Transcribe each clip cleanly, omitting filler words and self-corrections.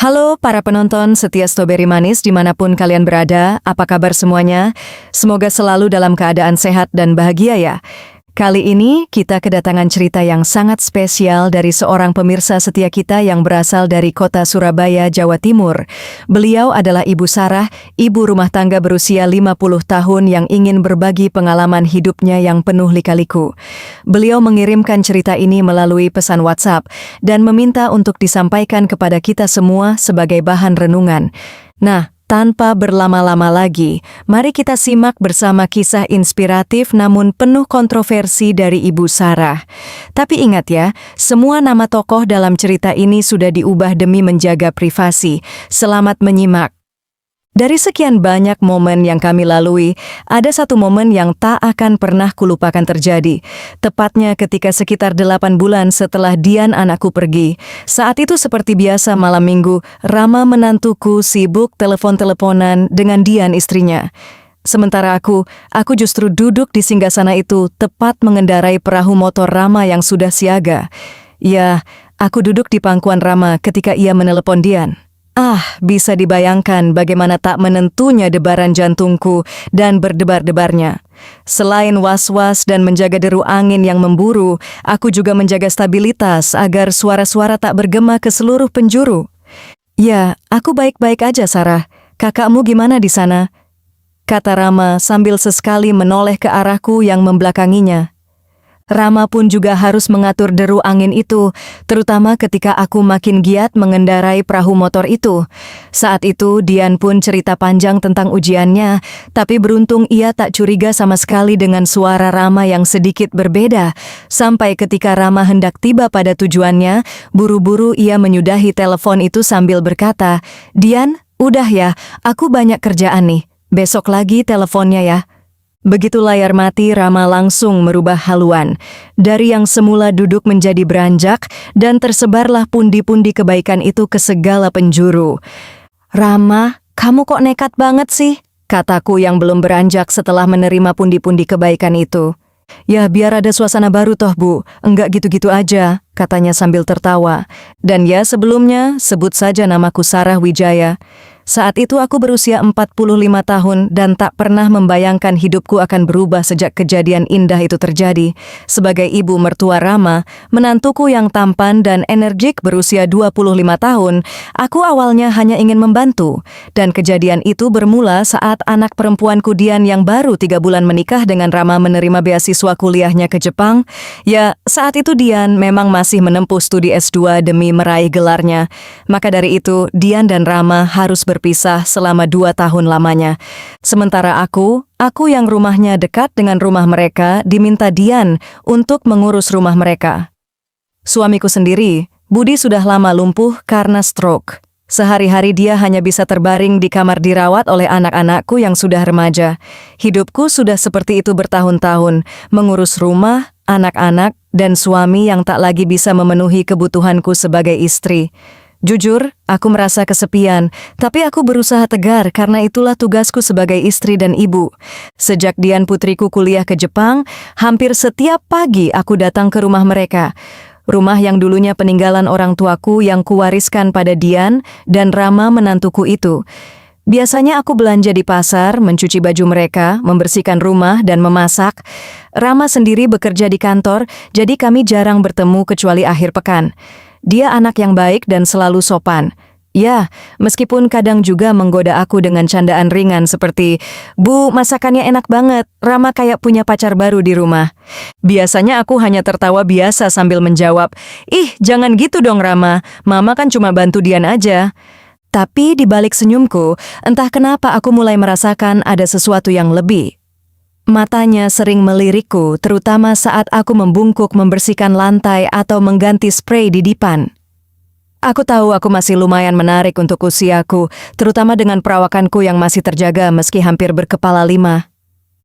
Halo para penonton setia Strawberry Manis dimanapun kalian berada, apa kabar semuanya? Semoga selalu dalam keadaan sehat dan bahagia ya. Kali ini kita kedatangan cerita yang sangat spesial dari seorang pemirsa setia kita yang berasal dari kota Surabaya, Jawa Timur. Beliau adalah Ibu Sarah, ibu rumah tangga berusia 50 tahun yang ingin berbagi pengalaman hidupnya yang penuh lika-liku. Beliau mengirimkan cerita ini melalui pesan WhatsApp dan meminta untuk disampaikan kepada kita semua sebagai bahan renungan. Nah, tanpa berlama-lama lagi, mari kita simak bersama kisah inspiratif namun penuh kontroversi dari Ibu Sarah. Tapi ingat ya, semua nama tokoh dalam cerita ini sudah diubah demi menjaga privasi. Selamat menyimak. Dari sekian banyak momen yang kami lalui, ada satu momen yang tak akan pernah kulupakan terjadi. Tepatnya ketika sekitar 8 bulan setelah Dian anakku pergi. Saat itu seperti biasa malam minggu, Rama menantuku sibuk telepon-teleponan dengan Dian istrinya. Sementara aku justru duduk di singgasana itu tepat mengendarai perahu motor Rama yang sudah siaga. Ya, aku duduk di pangkuan Rama ketika ia menelepon Dian. Bisa dibayangkan bagaimana tak menentunya debaran jantungku dan berdebar-debarnya. Selain was-was dan menjaga deru angin yang memburu, aku juga menjaga stabilitas agar suara-suara tak bergema ke seluruh penjuru. Ya, aku baik-baik aja, Sarah. Kakakmu gimana di sana? Kata Rama sambil sesekali menoleh ke arahku yang membelakanginya. Rama pun juga harus mengatur deru angin itu, terutama ketika aku makin giat mengendarai perahu motor itu. Saat itu Dian pun cerita panjang tentang ujiannya, tapi beruntung ia tak curiga sama sekali dengan suara Rama yang sedikit berbeda. Sampai ketika Rama hendak tiba pada tujuannya, buru-buru ia menyudahi telepon itu sambil berkata, "Dian, udah ya, aku banyak kerjaan nih. Besok lagi teleponnya ya." Begitu layar mati, Rama langsung merubah haluan. Dari yang semula duduk menjadi beranjak, dan tersebarlah pundi-pundi kebaikan itu ke segala penjuru. "Rama, kamu kok nekat banget sih?" kataku yang belum beranjak setelah menerima pundi-pundi kebaikan itu. "Ya biar ada suasana baru toh Bu, enggak gitu-gitu aja," katanya sambil tertawa. "Dan ya sebelumnya, sebut saja namaku Sarah Wijaya. Saat itu aku berusia 45 tahun dan tak pernah membayangkan hidupku akan berubah sejak kejadian indah itu terjadi. Sebagai ibu mertua Rama, menantuku yang tampan dan energik berusia 25 tahun, aku awalnya hanya ingin membantu. Dan kejadian itu bermula saat anak perempuanku Dian yang baru 3 bulan menikah dengan Rama menerima beasiswa kuliahnya ke Jepang. Ya, saat itu Dian memang masih menempuh studi S2 demi meraih gelarnya. Maka dari itu, Dian dan Rama harus berpisah selama 2 tahun lamanya. Sementara aku yang rumahnya dekat dengan rumah mereka, diminta Dian untuk mengurus rumah mereka. Suamiku sendiri, Budi, sudah lama lumpuh karena stroke. Sehari-hari dia hanya bisa terbaring di kamar dirawat oleh anak-anakku yang sudah remaja. Hidupku sudah seperti itu bertahun-tahun, mengurus rumah, anak-anak, dan suami yang tak lagi bisa memenuhi kebutuhanku sebagai istri. Jujur, aku merasa kesepian, tapi aku berusaha tegar karena itulah tugasku sebagai istri dan ibu. Sejak Dian putriku kuliah ke Jepang, hampir setiap pagi aku datang ke rumah mereka. Rumah yang dulunya peninggalan orang tuaku yang kuwariskan pada Dian dan Rama menantuku itu. Biasanya aku belanja di pasar, mencuci baju mereka, membersihkan rumah, dan memasak. Rama sendiri bekerja di kantor, jadi kami jarang bertemu kecuali akhir pekan. Dia anak yang baik dan selalu sopan. Ya, meskipun kadang juga menggoda aku dengan candaan ringan seperti, "Bu, masakannya enak banget, Rama kayak punya pacar baru di rumah." Biasanya aku hanya tertawa biasa sambil menjawab, "Ih, jangan gitu dong Rama, Mama kan cuma bantu Dian aja." Tapi di balik senyumku, entah kenapa aku mulai merasakan ada sesuatu yang lebih. Matanya sering melirikku, terutama saat aku membungkuk membersihkan lantai atau mengganti spray di dipan. Aku tahu aku masih lumayan menarik untuk usiaku, terutama dengan perawakanku yang masih terjaga meski hampir berkepala 5.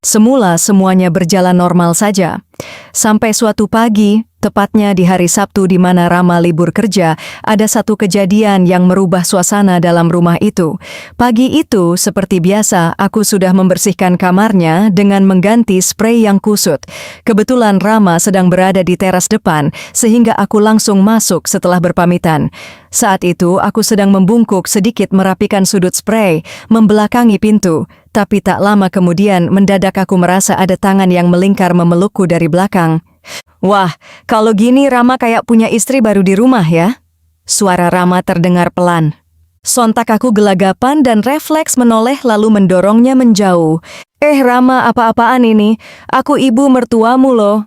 Semula semuanya berjalan normal saja. Sampai suatu pagi, Tepatnya di hari Sabtu di mana Rama libur kerja, ada satu kejadian yang merubah suasana dalam rumah itu. Pagi itu, seperti biasa, aku sudah membersihkan kamarnya dengan mengganti spray yang kusut. Kebetulan Rama sedang berada di teras depan, sehingga aku langsung masuk setelah berpamitan. Saat itu, aku sedang membungkuk sedikit merapikan sudut spray, membelakangi pintu. Tapi tak lama kemudian, mendadak aku merasa ada tangan yang melingkar memelukku dari belakang. Wah, kalau gini Rama kayak punya istri baru di rumah ya. Suara Rama terdengar pelan. Sontak aku gelagapan dan refleks menoleh lalu mendorongnya menjauh. Rama, apa-apaan ini? Aku ibu mertuamu loh.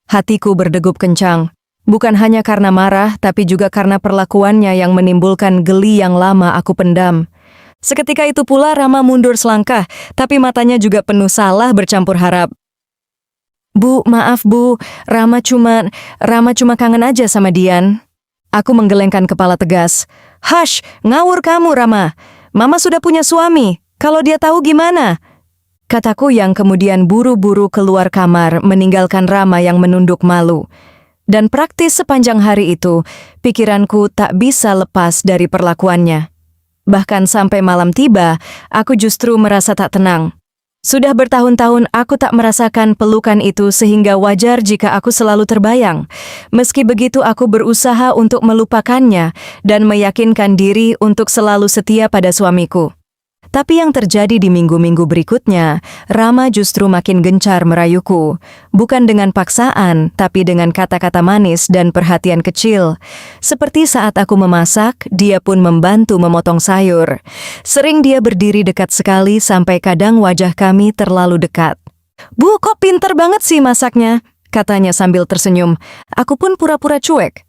Hatiku berdegup kencang. Bukan hanya karena marah, tapi juga karena perlakuannya yang menimbulkan geli yang lama aku pendam. Seketika itu pula Rama mundur selangkah, tapi matanya juga penuh salah bercampur harap. Bu, maaf bu, Rama cuma kangen aja sama Dian. Aku menggelengkan kepala tegas. Hush, ngawur kamu Rama. Mama sudah punya suami, kalau dia tahu gimana? Kataku yang kemudian buru-buru keluar kamar meninggalkan Rama yang menunduk malu. Dan praktis sepanjang hari itu, pikiranku tak bisa lepas dari perlakuannya. Bahkan sampai malam tiba, aku justru merasa tak tenang. Sudah bertahun-tahun aku tak merasakan pelukan itu sehingga wajar jika aku selalu terbayang. Meski begitu aku berusaha untuk melupakannya dan meyakinkan diri untuk selalu setia pada suamiku. Tapi yang terjadi di minggu-minggu berikutnya, Rama justru makin gencar merayuku. Bukan dengan paksaan, tapi dengan kata-kata manis dan perhatian kecil. Seperti saat aku memasak, dia pun membantu memotong sayur. Sering dia berdiri dekat sekali sampai kadang wajah kami terlalu dekat. Bu, kok pinter banget sih masaknya? Katanya sambil tersenyum. Aku pun pura-pura cuek.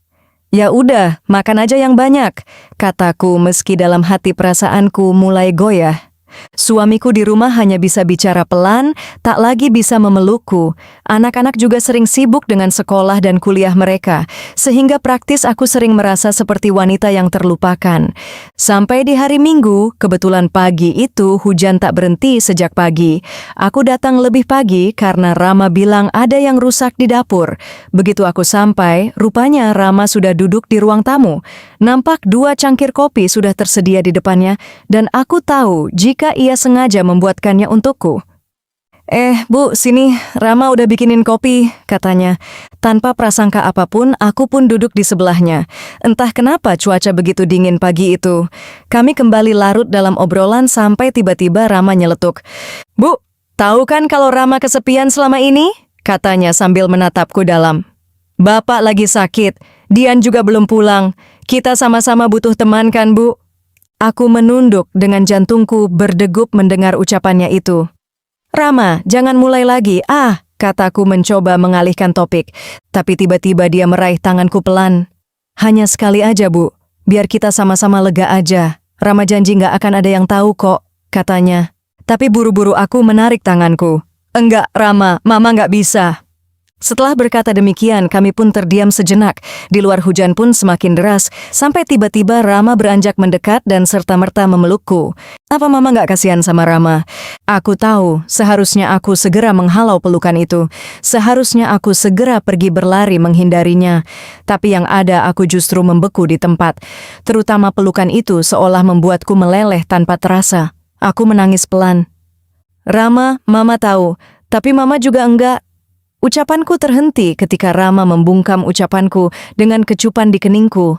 Ya udah, makan aja yang banyak, kataku meski dalam hati perasaanku mulai goyah. Suamiku di rumah hanya bisa bicara pelan, tak lagi bisa memelukku. Anak-anak juga sering sibuk dengan sekolah dan kuliah mereka, sehingga praktis aku sering merasa seperti wanita yang terlupakan. Sampai di hari Minggu, kebetulan pagi itu hujan tak berhenti sejak pagi. Aku datang lebih pagi karena Rama bilang ada yang rusak di dapur. Begitu aku sampai, rupanya Rama sudah duduk di ruang tamu. Nampak 2 cangkir kopi sudah tersedia di depannya, dan aku tahu jika ia sengaja membuatkannya untukku. Bu, sini, Rama udah bikinin kopi, katanya. Tanpa prasangka apapun, aku pun duduk di sebelahnya. Entah kenapa cuaca begitu dingin pagi itu. Kami kembali larut dalam obrolan sampai tiba-tiba Rama nyeletuk. Bu, tahu kan kalau Rama kesepian selama ini? Katanya sambil menatapku dalam. Bapak lagi sakit, Dian juga belum pulang. Kita sama-sama butuh teman kan, Bu? Aku menunduk dengan jantungku berdegup mendengar ucapannya itu. Rama, jangan mulai lagi, kataku mencoba mengalihkan topik. Tapi tiba-tiba dia meraih tanganku pelan. Hanya sekali aja, Bu. Biar kita sama-sama lega aja. Rama janji gak akan ada yang tahu kok, katanya. Tapi buru-buru aku menarik tanganku. Enggak, Rama, Mama gak bisa. Setelah berkata demikian, kami pun terdiam sejenak. Di luar hujan pun semakin deras, sampai tiba-tiba Rama beranjak mendekat dan serta-merta memelukku. Apa Mama gak kasihan sama Rama? Aku tahu, seharusnya aku segera menghalau pelukan itu. Seharusnya aku segera pergi berlari menghindarinya. Tapi yang ada aku justru membeku di tempat. Terutama pelukan itu seolah membuatku meleleh tanpa terasa. Aku menangis pelan. Rama, Mama tahu, tapi Mama juga enggak. Ucapanku terhenti ketika Rama membungkam ucapanku dengan kecupan di keningku.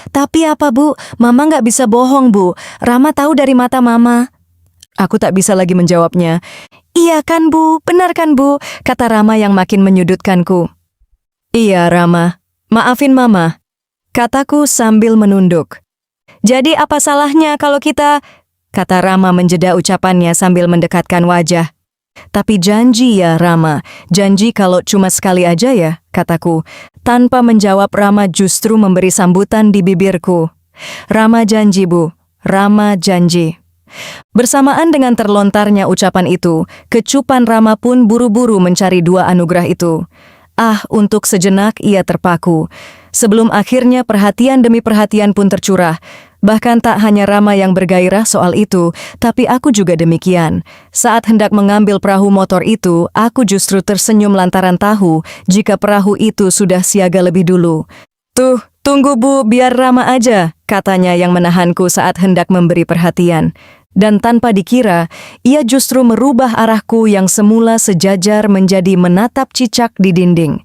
Tapi apa, Bu? Mama nggak bisa bohong, Bu. Rama tahu dari mata Mama. Aku tak bisa lagi menjawabnya. Iya kan, Bu? Benar kan, Bu? Kata Rama yang makin menyudutkanku. Iya, Rama. Maafin Mama. Kataku sambil menunduk. Jadi apa salahnya kalau kita... Kata Rama menjeda ucapannya sambil mendekatkan wajah. Tapi janji ya Rama, janji kalau cuma sekali aja ya, kataku. Tanpa menjawab Rama justru memberi sambutan di bibirku. Rama janji Bu, Rama janji. Bersamaan dengan terlontarnya ucapan itu, kecupan Rama pun buru-buru mencari 2 anugerah itu. Untuk sejenak ia terpaku. Sebelum akhirnya perhatian demi perhatian pun tercurah. Bahkan tak hanya Rama yang bergairah soal itu, tapi aku juga demikian. Saat hendak mengambil perahu motor itu, aku justru tersenyum lantaran tahu jika perahu itu sudah siaga lebih dulu. "Tuh, tunggu Bu, biar Rama aja," katanya yang menahanku saat hendak memberi perhatian. Dan tanpa dikira, ia justru merubah arahku yang semula sejajar menjadi menatap cicak di dinding.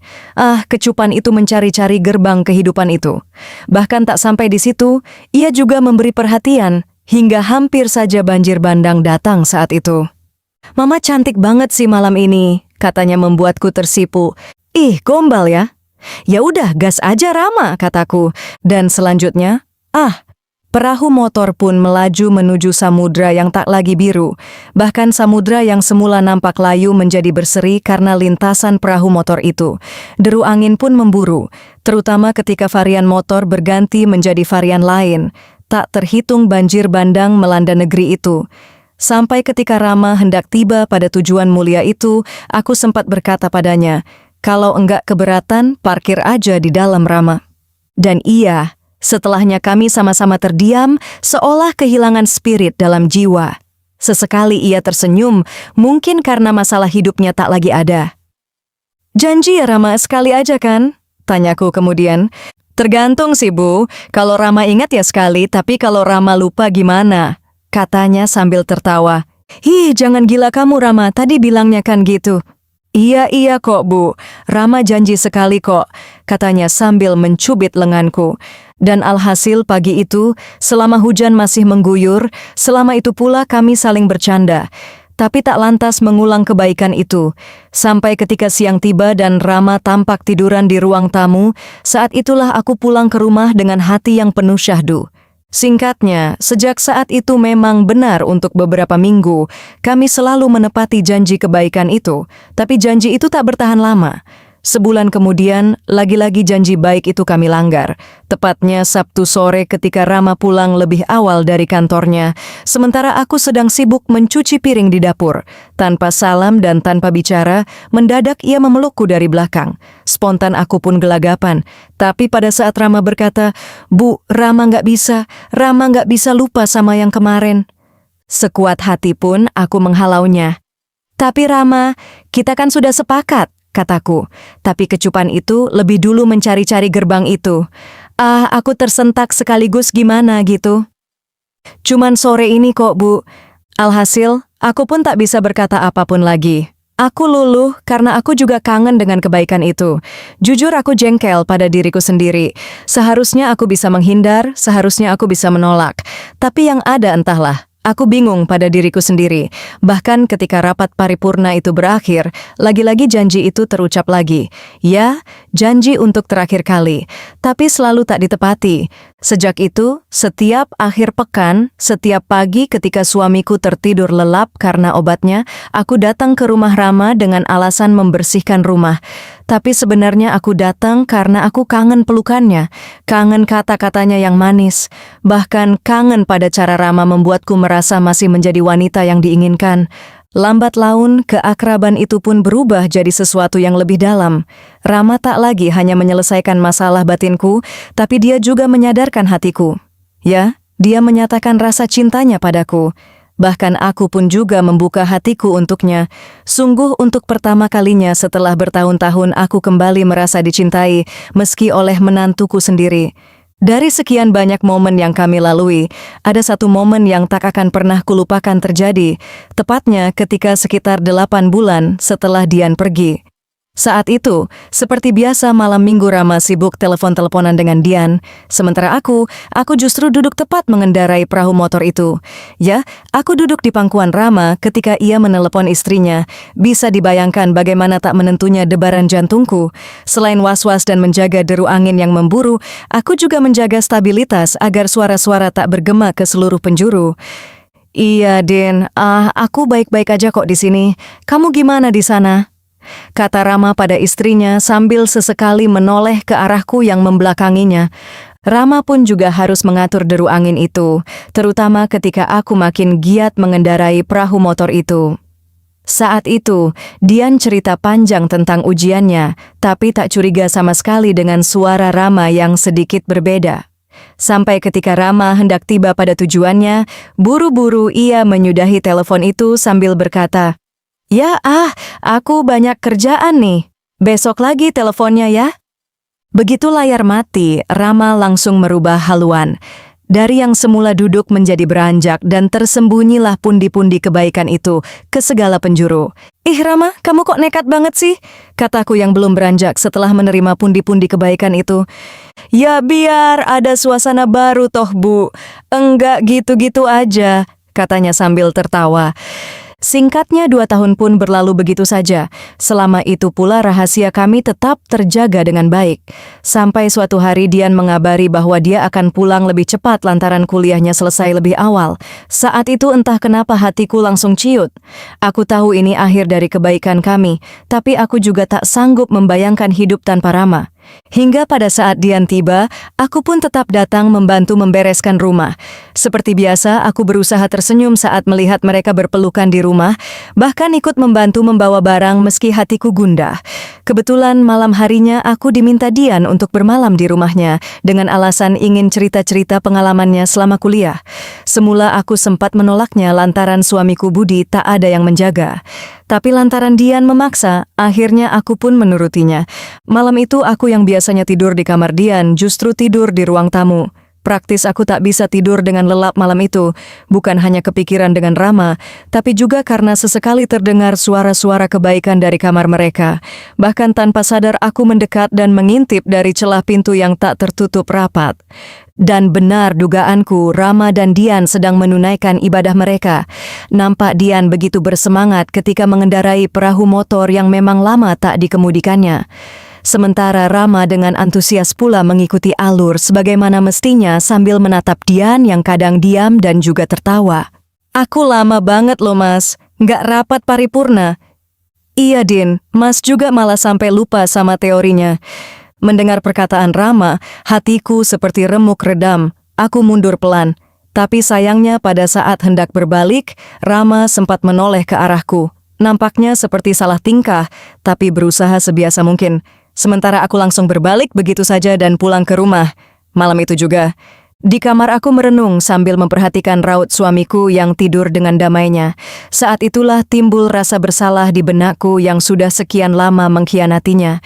Kecupan itu mencari-cari gerbang kehidupan itu. Bahkan tak sampai di situ, ia juga memberi perhatian, hingga hampir saja banjir bandang datang saat itu. "Mama cantik banget sih malam ini," katanya membuatku tersipu. "Ih, gombal ya." "Ya udah, gas aja Rama," kataku. Dan selanjutnya, perahu motor pun melaju menuju samudra yang tak lagi biru. Bahkan samudra yang semula nampak layu menjadi berseri karena lintasan perahu motor itu. Deru angin pun memburu, terutama ketika varian motor berganti menjadi varian lain. Tak terhitung banjir bandang melanda negeri itu. Sampai ketika Rama hendak tiba pada tujuan mulia itu, aku sempat berkata padanya, "Kalau enggak keberatan, parkir aja di dalam Rama." Dan iya, setelahnya kami sama-sama terdiam, seolah kehilangan spirit dalam jiwa. Sesekali ia tersenyum, mungkin karena masalah hidupnya tak lagi ada. "Janji ya Rama, sekali aja kan?" tanyaku kemudian. "Tergantung sih Bu, kalau Rama ingat ya sekali, tapi kalau Rama lupa gimana?" katanya sambil tertawa. "Hi, jangan gila kamu Rama, tadi bilangnya kan gitu." Iya kok Bu, Rama janji sekali kok," katanya sambil mencubit lenganku. Dan alhasil pagi itu, selama hujan masih mengguyur, selama itu pula kami saling bercanda. Tapi tak lantas mengulang kebaikan itu. Sampai ketika siang tiba dan Rama tampak tiduran di ruang tamu, saat itulah aku pulang ke rumah dengan hati yang penuh syahdu. Singkatnya, sejak saat itu memang benar untuk beberapa minggu, kami selalu menepati janji kebaikan itu, tapi janji itu tak bertahan lama. Sebulan kemudian, lagi-lagi janji baik itu kami langgar. Tepatnya Sabtu sore ketika Rama pulang lebih awal dari kantornya, sementara aku sedang sibuk mencuci piring di dapur. Tanpa salam dan tanpa bicara, mendadak ia memelukku dari belakang. Spontan aku pun gelagapan. Tapi pada saat Rama berkata, "Bu, Rama nggak bisa lupa sama yang kemarin." Sekuat hati pun aku menghalaunya. "Tapi Rama, kita kan sudah sepakat," kataku. Tapi kecupan itu lebih dulu mencari-cari gerbang itu. Aku tersentak sekaligus gimana gitu. "Cuman sore ini kok Bu." Alhasil, aku pun tak bisa berkata apapun lagi. Aku luluh karena aku juga kangen dengan kebaikan itu. Jujur aku jengkel pada diriku sendiri. Seharusnya aku bisa menghindar, seharusnya aku bisa menolak. Tapi yang ada entahlah. Aku bingung pada diriku sendiri. Bahkan ketika rapat paripurna itu berakhir, lagi-lagi janji itu terucap lagi. Ya, janji untuk terakhir kali. Tapi selalu tak ditepati. Sejak itu, setiap akhir pekan, setiap pagi ketika suamiku tertidur lelap karena obatnya, aku datang ke rumah Rama dengan alasan membersihkan rumah. Tapi sebenarnya aku datang karena aku kangen pelukannya, kangen kata-katanya yang manis, bahkan kangen pada cara Rama membuatku merasa masih menjadi wanita yang diinginkan. Lambat laun, keakraban itu pun berubah jadi sesuatu yang lebih dalam. Rama tak lagi hanya menyelesaikan masalah batinku, tapi dia juga menyadarkan hatiku. Ya, dia menyatakan rasa cintanya padaku. Bahkan aku pun juga membuka hatiku untuknya. Sungguh untuk pertama kalinya setelah bertahun-tahun aku kembali merasa dicintai, meski oleh menantuku sendiri. Dari sekian banyak momen yang kami lalui, ada satu momen yang tak akan pernah kulupakan terjadi, tepatnya ketika sekitar 8 bulan setelah Dian pergi. Saat itu, seperti biasa malam minggu Rama sibuk telepon-teleponan dengan Dian, sementara aku justru duduk tepat mengendarai perahu motor itu. Ya, aku duduk di pangkuan Rama ketika ia menelepon istrinya. Bisa dibayangkan bagaimana tak menentunya debaran jantungku. Selain was-was dan menjaga deru angin yang memburu, aku juga menjaga stabilitas agar suara-suara tak bergema ke seluruh penjuru. "Iya, Din, aku baik-baik aja kok di sini. Kamu gimana di sana?" kata Rama pada istrinya sambil sesekali menoleh ke arahku yang membelakanginya. Rama pun juga harus mengatur deru angin itu, terutama ketika aku makin giat mengendarai perahu motor itu. Saat itu, Dian cerita panjang tentang ujiannya, tapi tak curiga sama sekali dengan suara Rama yang sedikit berbeda. Sampai ketika Rama hendak tiba pada tujuannya, buru-buru ia menyudahi telepon itu sambil berkata, "Ya aku banyak kerjaan nih. Besok lagi teleponnya ya." Begitu layar mati, Rama langsung merubah haluan. Dari yang semula duduk menjadi beranjak dan tersembunyilah pundi-pundi kebaikan itu ke segala penjuru. "Ih Rama, kamu kok nekat banget sih?" kataku yang belum beranjak setelah menerima pundi-pundi kebaikan itu. "Ya biar ada suasana baru toh Bu. Enggak gitu-gitu aja," katanya sambil tertawa. Singkatnya 2 tahun pun berlalu begitu saja. Selama itu pula rahasia kami tetap terjaga dengan baik. Sampai suatu hari Dian mengabari bahwa dia akan pulang lebih cepat lantaran kuliahnya selesai lebih awal. Saat itu entah kenapa hatiku langsung ciut. Aku tahu ini akhir dari kebaikan kami, tapi aku juga tak sanggup membayangkan hidup tanpa Rama. Hingga pada saat Dian tiba, aku pun tetap datang membantu membereskan rumah. Seperti biasa, aku berusaha tersenyum saat melihat mereka berpelukan di rumah, bahkan ikut membantu membawa barang meski hatiku gundah. Kebetulan malam harinya aku diminta Dian untuk bermalam di rumahnya, dengan alasan ingin cerita-cerita pengalamannya selama kuliah. Semula aku sempat menolaknya lantaran suamiku Budi tak ada yang menjaga. Tapi lantaran Dian memaksa, akhirnya aku pun menurutinya. Malam itu aku yang biasanya tidur di kamar Dian justru tidur di ruang tamu. Praktis aku tak bisa tidur dengan lelap malam itu, bukan hanya kepikiran dengan Rama, tapi juga karena sesekali terdengar suara-suara kebaikan dari kamar mereka. Bahkan tanpa sadar aku mendekat dan mengintip dari celah pintu yang tak tertutup rapat. Dan benar dugaanku, Rama dan Dian sedang menunaikan ibadah mereka. Nampak Dian begitu bersemangat ketika mengendarai perahu motor yang memang lama tak dikemudikannya. Sementara Rama dengan antusias pula mengikuti alur sebagaimana mestinya sambil menatap Dian yang kadang diam dan juga tertawa. "Aku lama banget loh Mas, nggak rapat paripurna." "Iya Din, Mas juga malah sampai lupa sama teorinya." Mendengar perkataan Rama, hatiku seperti remuk redam. Aku mundur pelan. Tapi sayangnya pada saat hendak berbalik, Rama sempat menoleh ke arahku. Nampaknya seperti salah tingkah, tapi berusaha sebiasa mungkin. Sementara aku langsung berbalik begitu saja dan pulang ke rumah. Malam itu juga, di kamar aku merenung sambil memperhatikan raut suamiku yang tidur dengan damainya. Saat itulah timbul rasa bersalah di benakku yang sudah sekian lama mengkhianatinya.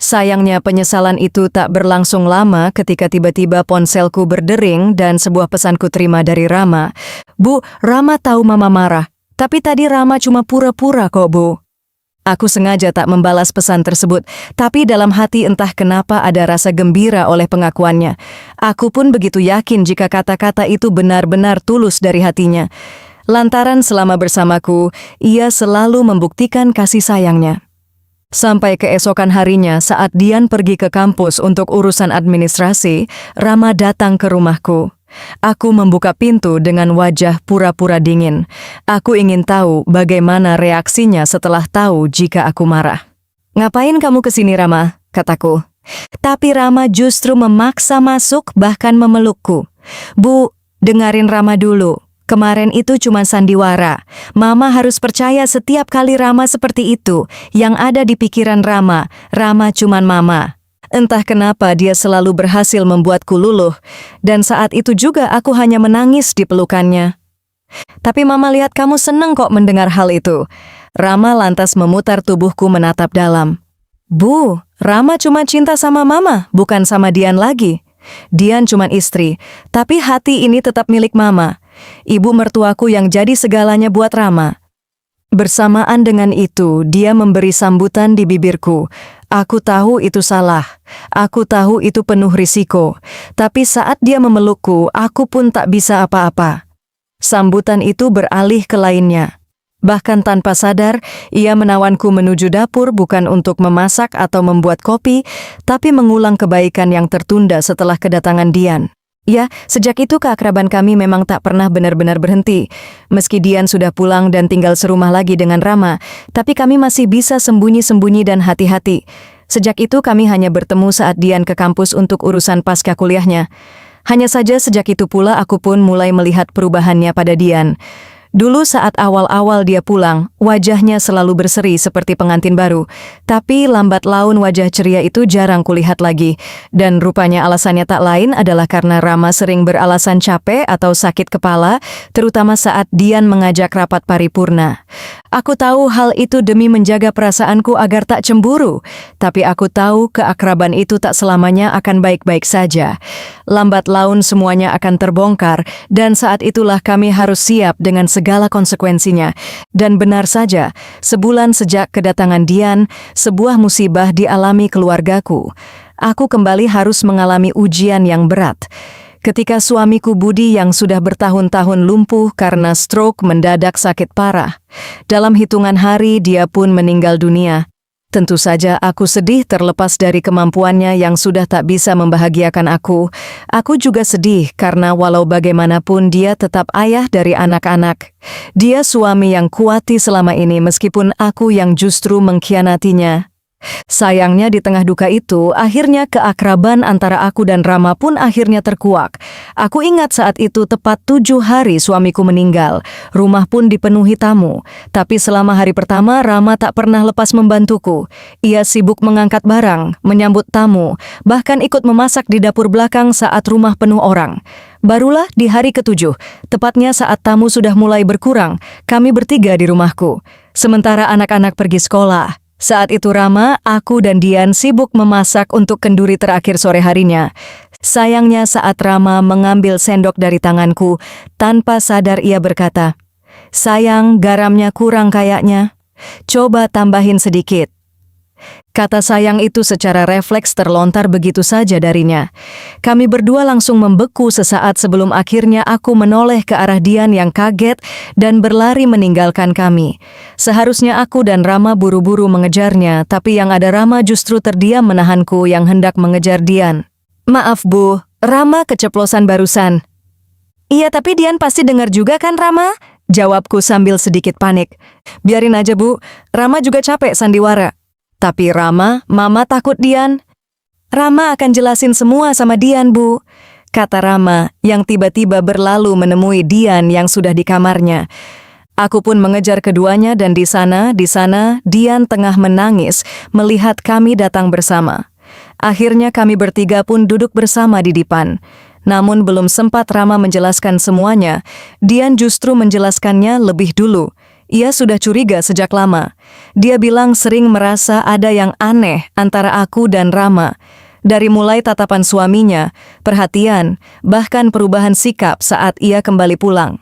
Sayangnya penyesalan itu tak berlangsung lama ketika tiba-tiba ponselku berdering dan sebuah pesanku terima dari Rama. "Bu, Rama tahu Mama marah, tapi tadi Rama cuma pura-pura kok Bu." Aku sengaja tak membalas pesan tersebut, tapi dalam hati entah kenapa ada rasa gembira oleh pengakuannya. Aku pun begitu yakin jika kata-kata itu benar-benar tulus dari hatinya. Lantaran selama bersamaku, ia selalu membuktikan kasih sayangnya. Sampai keesokan harinya saat Dian pergi ke kampus untuk urusan administrasi, Rama datang ke rumahku. Aku membuka pintu dengan wajah pura-pura dingin. Aku ingin tahu bagaimana reaksinya setelah tahu jika aku marah. "Ngapain kamu kesini Rama?" kataku. Tapi Rama justru memaksa masuk bahkan memelukku. "Bu, dengarin Rama dulu. Kemarin itu cuma sandiwara. Mama harus percaya setiap kali Rama seperti itu. Yang ada di pikiran Rama cuman Mama." Entah kenapa dia selalu berhasil membuatku luluh. Dan saat itu juga aku hanya menangis di pelukannya. "Tapi Mama lihat kamu seneng kok mendengar hal itu." Rama lantas memutar tubuhku menatap dalam. "Bu, Rama cuma cinta sama Mama, bukan sama Dian lagi. Dian cuma istri, tapi hati ini tetap milik Mama. Ibu mertuaku yang jadi segalanya buat Rama." Bersamaan dengan itu, dia memberi sambutan di bibirku. Aku tahu itu salah. Aku tahu itu penuh risiko. Tapi saat dia memelukku, aku pun tak bisa apa-apa. Sambutan itu beralih ke lainnya. Bahkan tanpa sadar, ia menawanku menuju dapur bukan untuk memasak atau membuat kopi, tapi mengulang kebaikan yang tertunda setelah kedatangan Dian. Ya, sejak itu keakraban kami memang tak pernah benar-benar berhenti. Meski Dian sudah pulang dan tinggal serumah lagi dengan Rama, tapi kami masih bisa sembunyi-sembunyi dan hati-hati. Sejak itu kami hanya bertemu saat Dian ke kampus untuk urusan pasca kuliahnya. Hanya saja sejak itu pula aku pun mulai melihat perubahannya pada Dian. Dulu saat awal-awal dia pulang, wajahnya selalu berseri seperti pengantin baru. Tapi lambat laun wajah ceria itu jarang kulihat lagi. Dan rupanya alasannya tak lain adalah karena Rama sering beralasan capek atau sakit kepala, terutama saat Dian mengajak rapat paripurna. Aku tahu hal itu demi menjaga perasaanku agar tak cemburu. Tapi aku tahu keakraban itu tak selamanya akan baik-baik saja. Lambat laun semuanya akan terbongkar, dan saat itulah kami harus siap dengan segala konsekuensinya. Dan benar saja, sebulan sejak kedatangan Dian, sebuah musibah dialami keluargaku. Aku kembali harus mengalami ujian yang berat. Ketika suamiku Budi yang sudah bertahun-tahun lumpuh karena stroke mendadak sakit parah. Dalam hitungan hari dia pun meninggal dunia. Tentu saja aku sedih terlepas dari kemampuannya yang sudah tak bisa membahagiakan aku. Aku juga sedih karena walau bagaimanapun dia tetap ayah dari anak-anak. Dia suami yang kuati selama ini meskipun aku yang justru mengkhianatinya. Sayangnya di tengah duka itu, akhirnya keakraban antara aku dan Rama pun akhirnya terkuak. Aku ingat saat itu tepat 7 hari suamiku meninggal. Rumah pun dipenuhi tamu. Tapi selama hari pertama, Rama tak pernah lepas membantuku. Ia sibuk mengangkat barang, menyambut tamu, bahkan ikut memasak di dapur belakang saat rumah penuh orang. Barulah di hari ke-7, tepatnya saat tamu sudah mulai berkurang, kami bertiga di rumahku. Sementara anak-anak pergi sekolah. Saat itu Rama, aku dan Dian sibuk memasak untuk kenduri terakhir sore harinya. Sayangnya saat Rama mengambil sendok dari tanganku, tanpa sadar ia berkata, "Sayang, garamnya kurang kayaknya. Coba tambahin sedikit." Kata sayang itu secara refleks terlontar begitu saja darinya. Kami berdua langsung membeku sesaat sebelum akhirnya aku menoleh ke arah Dian yang kaget dan berlari meninggalkan kami. Seharusnya aku dan Rama buru-buru mengejarnya, tapi yang ada Rama justru terdiam menahanku yang hendak mengejar Dian. "Maaf Bu, Rama keceplosan barusan." "Iya, tapi Dian pasti dengar juga kan Rama?" Jawabku sambil sedikit panik. "Biarin aja Bu, Rama juga capek sandiwara." "Tapi Rama, Mama takut Dian." "Rama akan jelasin semua sama Dian, Bu," kata Rama yang tiba-tiba berlalu menemui Dian yang sudah di kamarnya. Aku pun mengejar keduanya dan di sana Dian tengah menangis melihat kami datang bersama. Akhirnya kami bertiga pun duduk bersama di depan. Namun belum sempat Rama menjelaskan semuanya, Dian justru menjelaskannya lebih dulu. Ia sudah curiga sejak lama. Dia bilang sering merasa ada yang aneh antara aku dan Rama. Dari mulai tatapan suaminya, perhatian, bahkan perubahan sikap saat ia kembali pulang.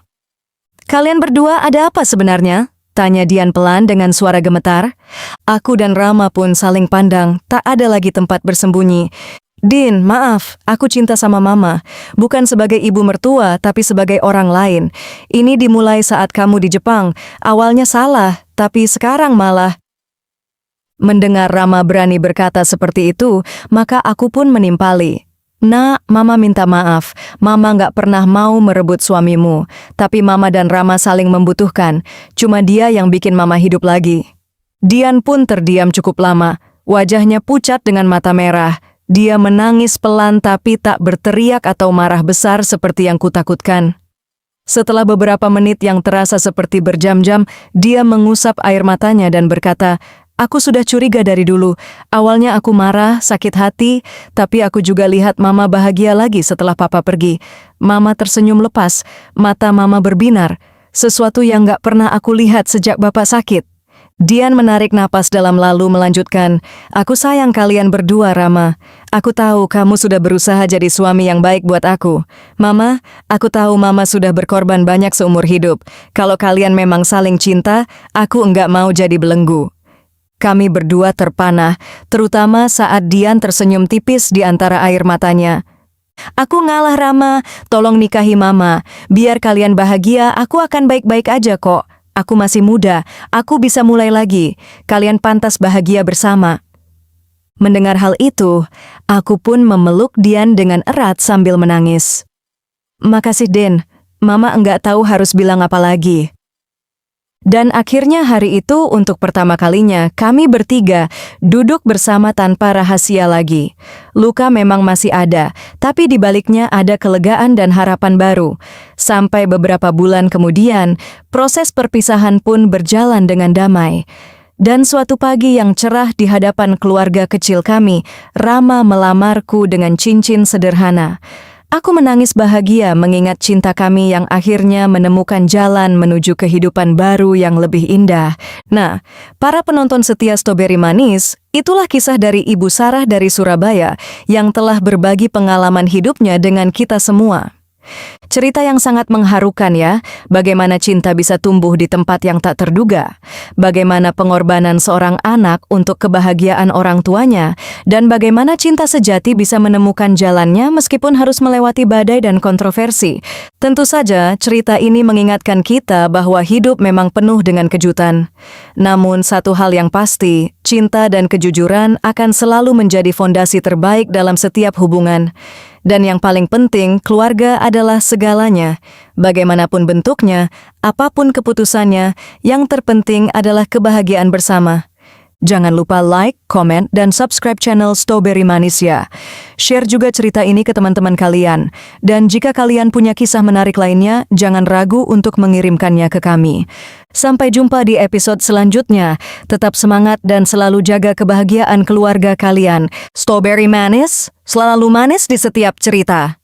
"Kalian berdua ada apa sebenarnya?" tanya Dian pelan dengan suara gemetar. Aku dan Rama pun saling pandang, tak ada lagi tempat bersembunyi. "Din, maaf, aku cinta sama Mama. Bukan sebagai ibu mertua, tapi sebagai orang lain. Ini dimulai saat kamu di Jepang. Awalnya salah, tapi sekarang malah..." Mendengar Rama berani berkata seperti itu, maka aku pun menimpali. "Nak, Mama minta maaf. Mama nggak pernah mau merebut suamimu. Tapi Mama dan Rama saling membutuhkan. Cuma dia yang bikin Mama hidup lagi." Dian pun terdiam cukup lama. Wajahnya pucat dengan mata merah. Dia menangis pelan tapi tak berteriak atau marah besar seperti yang kutakutkan. Setelah beberapa menit yang terasa seperti berjam-jam, dia mengusap air matanya dan berkata, "Aku sudah curiga dari dulu. Awalnya aku marah, sakit hati, tapi aku juga lihat Mama bahagia lagi setelah Papa pergi. Mama tersenyum lepas, mata Mama berbinar. Sesuatu yang gak pernah aku lihat sejak Bapak sakit." Dian menarik napas dalam lalu melanjutkan, "Aku sayang kalian berdua, Rama. Aku tahu kamu sudah berusaha jadi suami yang baik buat aku. Mama, aku tahu Mama sudah berkorban banyak seumur hidup. Kalau kalian memang saling cinta, aku enggak mau jadi belenggu." Kami berdua terpanah, terutama saat Dian tersenyum tipis di antara air matanya. "Aku ngalah, Rama. Tolong nikahi Mama. Biar kalian bahagia, aku akan baik-baik aja kok. Aku masih muda, aku bisa mulai lagi. Kalian pantas bahagia bersama." Mendengar hal itu, aku pun memeluk Dian dengan erat sambil menangis. "Makasih, Den. Mama enggak tahu harus bilang apa lagi." Dan akhirnya hari itu untuk pertama kalinya kami bertiga duduk bersama tanpa rahasia lagi. Luka memang masih ada, tapi di baliknya ada kelegaan dan harapan baru. Sampai beberapa bulan kemudian, proses perpisahan pun berjalan dengan damai. Dan suatu pagi yang cerah di hadapan keluarga kecil kami, Rama melamarku dengan cincin sederhana. Aku menangis bahagia mengingat cinta kami yang akhirnya menemukan jalan menuju kehidupan baru yang lebih indah. Nah, para penonton setia Strawberry Manis, itulah kisah dari Ibu Sarah dari Surabaya yang telah berbagi pengalaman hidupnya dengan kita semua. Cerita yang sangat mengharukan ya, bagaimana cinta bisa tumbuh di tempat yang tak terduga, bagaimana pengorbanan seorang anak untuk kebahagiaan orang tuanya, dan bagaimana cinta sejati bisa menemukan jalannya meskipun harus melewati badai dan kontroversi. Tentu saja, cerita ini mengingatkan kita bahwa hidup memang penuh dengan kejutan. Namun satu hal yang pasti, cinta dan kejujuran akan selalu menjadi fondasi terbaik dalam setiap hubungan. Dan yang paling penting, keluarga adalah segalanya. Bagaimanapun bentuknya, apapun keputusannya, yang terpenting adalah kebahagiaan bersama. Jangan lupa like, komen, dan subscribe channel Strawberry Manis ya. Share juga cerita ini ke teman-teman kalian. Dan jika kalian punya kisah menarik lainnya, jangan ragu untuk mengirimkannya ke kami. Sampai jumpa di episode selanjutnya. Tetap semangat dan selalu jaga kebahagiaan keluarga kalian. Strawberry Manis, selalu manis di setiap cerita.